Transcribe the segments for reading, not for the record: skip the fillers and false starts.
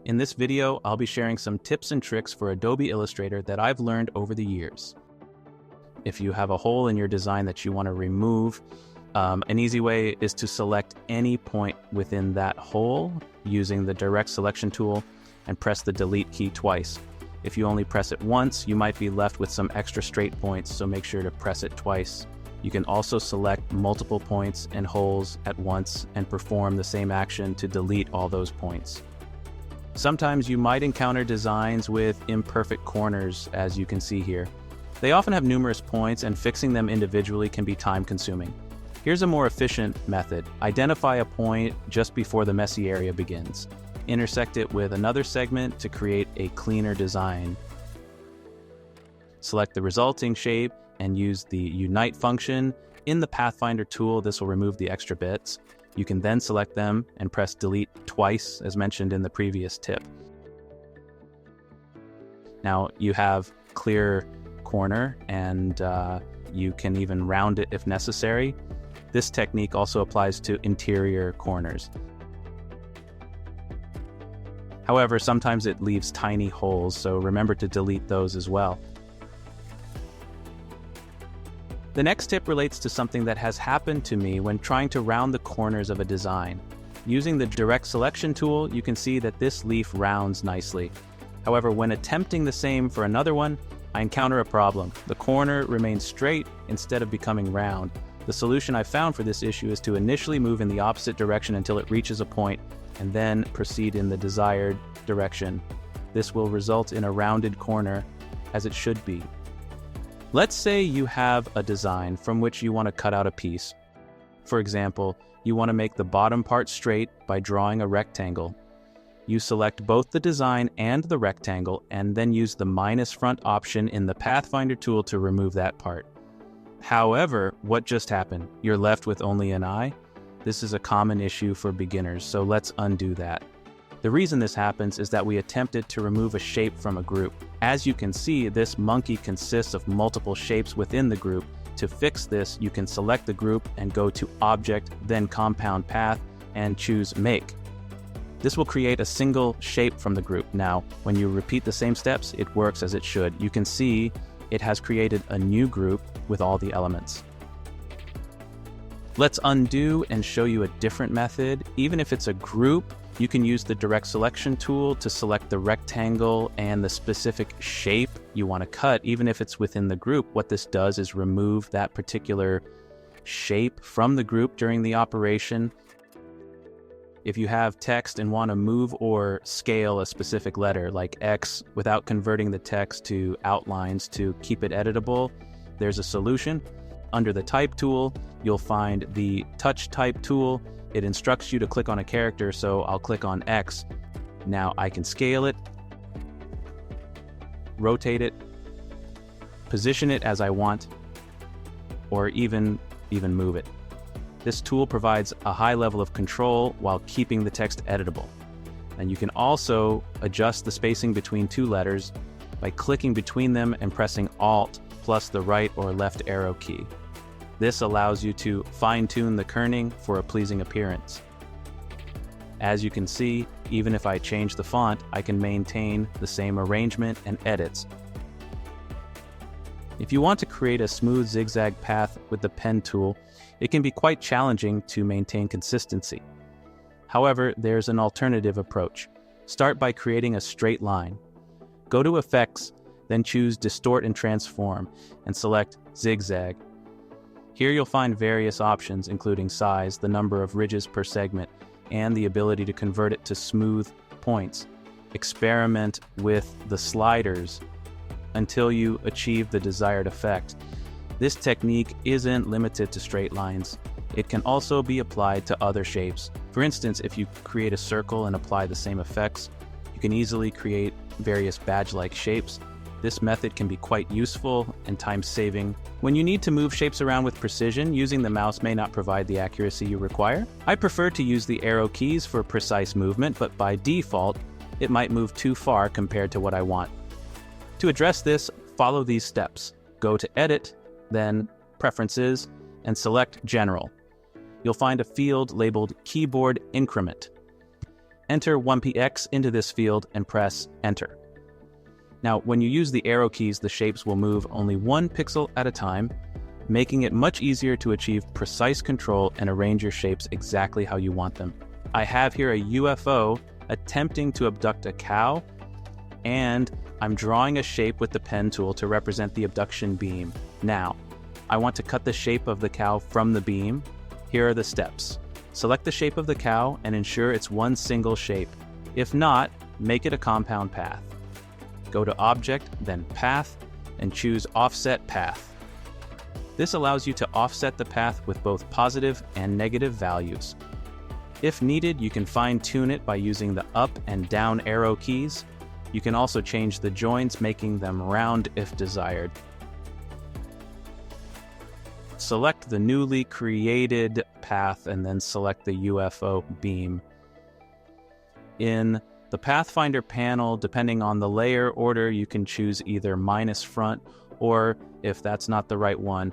In this video, I'll be sharing some tips and tricks for Adobe Illustrator that I've learned over the years. If you have a hole in your design that you want to remove, an easy way is to select any point within that hole using the direct selection tool and press the delete key twice. If you only press it once, you might be left with some extra straight points, so make sure to press it twice. You can also select multiple points and holes at once and perform the same action to delete all those points. Sometimes you might encounter designs with imperfect corners, as you can see here. They often have numerous points, and fixing them individually can be time-consuming. Here's a more efficient method. Identify a point just before the messy area begins. Intersect it with another segment to create a cleaner design. Select the resulting shape and use the Unite function. In the Pathfinder tool, this will remove the extra bits. You can then select them and press delete twice, as mentioned in the previous tip. Now you have clear corner, and you can even round it if necessary. This technique also applies to interior corners. However, sometimes it leaves tiny holes, so remember to delete those as well. The next tip relates to something that has happened to me when trying to round the corners of a design. Using the direct selection tool, you can see that this leaf rounds nicely. However, when attempting the same for another one, I encounter a problem. The corner remains straight instead of becoming round. The solution I found for this issue is to initially move in the opposite direction until it reaches a point, and then proceed in the desired direction. This will result in a rounded corner, as it should be. Let's say you have a design from which you want to cut out a piece. For example, you want to make the bottom part straight by drawing a rectangle. You select both the design and the rectangle, and then use the minus front option in the Pathfinder tool to remove that part. However, what just happened? You're left with only an eye? This is a common issue for beginners, so let's undo that. The reason this happens is that we attempted to remove a shape from a group. As you can see, this monkey consists of multiple shapes within the group. To fix this, you can select the group and go to Object, then Compound Path, and choose Make. This will create a single shape from the group. Now, when you repeat the same steps, it works as it should. You can see it has created a new group with all the elements. Let's undo and show you a different method. Even if it's a group, you can use the direct selection tool to select the rectangle and the specific shape you want to cut, even if it's within the group. What this does is remove that particular shape from the group during the operation. If you have text and want to move or scale a specific letter, like X, without converting the text to outlines to keep it editable, there's a solution. Under the Type tool, you'll find the Touch Type tool. It instructs you to click on a character, so I'll click on X. Now I can scale it, rotate it, position it as I want, or even move it. This tool provides a high level of control while keeping the text editable. And you can also adjust the spacing between two letters by clicking between them and pressing Alt plus the right or left arrow key. This allows you to fine-tune the kerning for a pleasing appearance. As you can see, even if I change the font, I can maintain the same arrangement and edits. If you want to create a smooth zigzag path with the pen tool, it can be quite challenging to maintain consistency. However, there's an alternative approach. Start by creating a straight line. Go to Effects, then choose Distort and Transform, and select Zigzag. Here you'll find various options, including size, the number of ridges per segment, and the ability to convert it to smooth points. Experiment with the sliders until you achieve the desired effect. This technique isn't limited to straight lines. It can also be applied to other shapes. For instance, if you create a circle and apply the same effects, you can easily create various badge-like shapes. This method can be quite useful and time-saving. When you need to move shapes around with precision, using the mouse may not provide the accuracy you require. I prefer to use the arrow keys for precise movement, but by default, it might move too far compared to what I want. To address this, follow these steps. Go to Edit, then Preferences, and select General. You'll find a field labeled Keyboard Increment. Enter 1px into this field and press Enter. Now, when you use the arrow keys, the shapes will move only 1 pixel at a time, making it much easier to achieve precise control and arrange your shapes exactly how you want them. I have here a UFO attempting to abduct a cow, and I'm drawing a shape with the pen tool to represent the abduction beam. Now, I want to cut the shape of the cow from the beam. Here are the steps. Select the shape of the cow and ensure it's one single shape. If not, make it a compound path. Go to Object, then Path, and choose Offset Path. This allows you to offset the path with both positive and negative values. If needed, you can fine-tune it by using the up and down arrow keys. You can also change the joints, making them round if desired. Select the newly created path and then select the UFO beam. In the Pathfinder panel, depending on the layer order, you can choose either minus front, or if that's not the right one,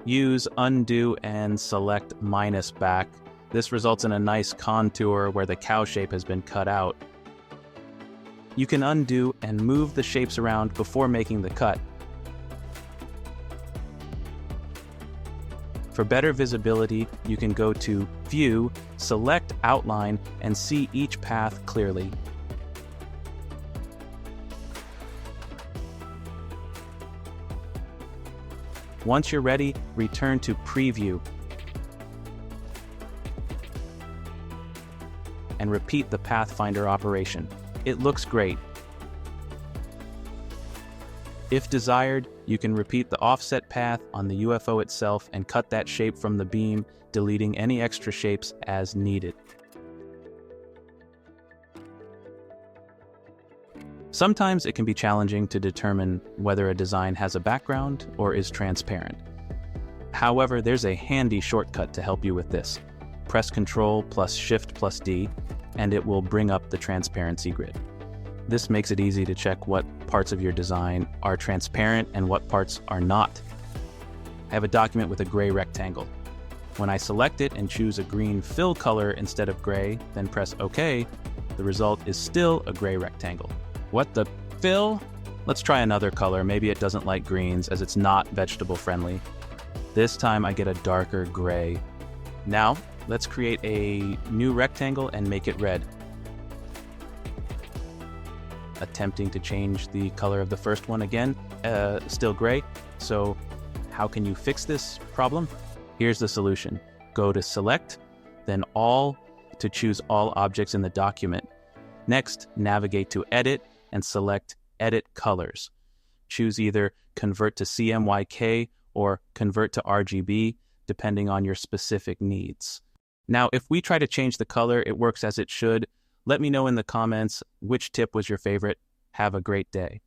use undo and select minus back. This results in a nice contour where the cow shape has been cut out. You can undo and move the shapes around before making the cut. For better visibility, you can go to View, select Outline, and see each path clearly. Once you're ready, return to Preview and repeat the Pathfinder operation. It looks great. If desired, you can repeat the offset path on the UFO itself and cut that shape from the beam, deleting any extra shapes as needed. Sometimes it can be challenging to determine whether a design has a background or is transparent. However, there's a handy shortcut to help you with this. Press Ctrl plus Shift plus D, and it will bring up the transparency grid. This makes it easy to check what parts of your design are transparent and what parts are not. I have a document with a gray rectangle. When I select it and choose a green fill color instead of gray, then press OK, the result is still a gray rectangle. What the fill? Let's try another color. Maybe it doesn't like greens as it's not vegetable friendly. This time I get a darker gray. Now, let's create a new rectangle and make it red. Attempting to change the color of the first one again, still gray. So how can you fix this problem? Here's the solution. Go to Select, then All to choose all objects in the document. Next, navigate to Edit and select Edit Colors. Choose either Convert to CMYK or Convert to RGB, depending on your specific needs. Now, if we try to change the color, it works as it should. Let me know in the comments which tip was your favorite. Have a great day.